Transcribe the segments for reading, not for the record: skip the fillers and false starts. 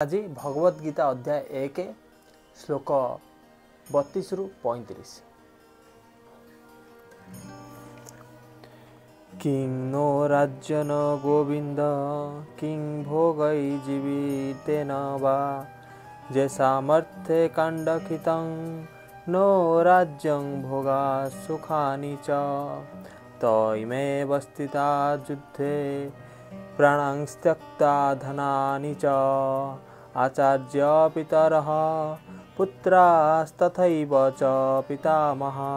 आज भगवद गीता अध्याय 1 श्लोक 32 रु 35। किं नो राज्य न गोविंद किं भोगै जीवितेन वा जे सामर्थ्ये काण्डखितं नो राज्यं भोगा सुखानि च तैमेव स्थिता युद्धे प्राणां त्यक्ता धनानि च आचार्य पितरः पुत्रास्तथैव च पितामहा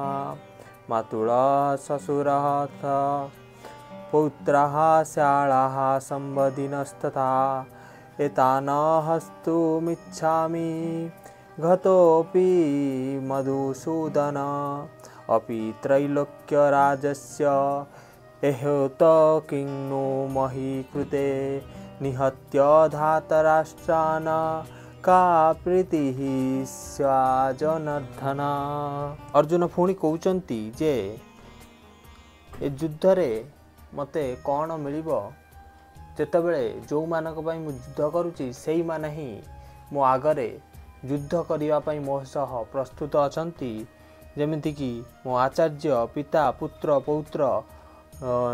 मातुलः श्वशुरः पौत्राः श्यालाः सम्बन्धिनस्तथा एतान् हस्तुमिच्छामि घतोऽपि मधुसूदन अपि त्रैलोक्यराजस्य एहोत किं नो मही कृते निहत्य धातराष्ट्रान् का प्रीतिः स्याजनर्धन। अर्जुन पुणी कहउचंती जे ए युद्ध रे मते कौन मिलिबो जेतेबेले जो मानक पई मु युद्ध करूची सेही माने ही मो आगरे युद्ध करिया पई मो सह प्रस्तुत अछंती। जेमिति कि मो आचार्य पिता पुत्र पौत्र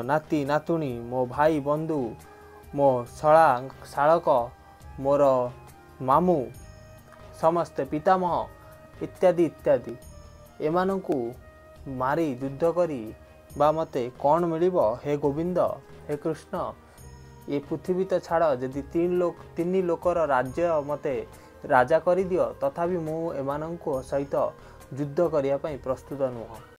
नाती नातुणी मो भाई बंधु मो शालक मोर मामू समस्ते पितामह इत्यादि इत्यादि एमानंकु मारी युद्ध करी बा मते कौन मिलिबो हे गोविंद हे कृष्ण ये पृथ्वी तो छाड़ यदि तीन लोकर राज्य मते राजा कर दियो तथापि मु एमानंकु सहित युद्ध करिया पई प्रस्तुत नुह।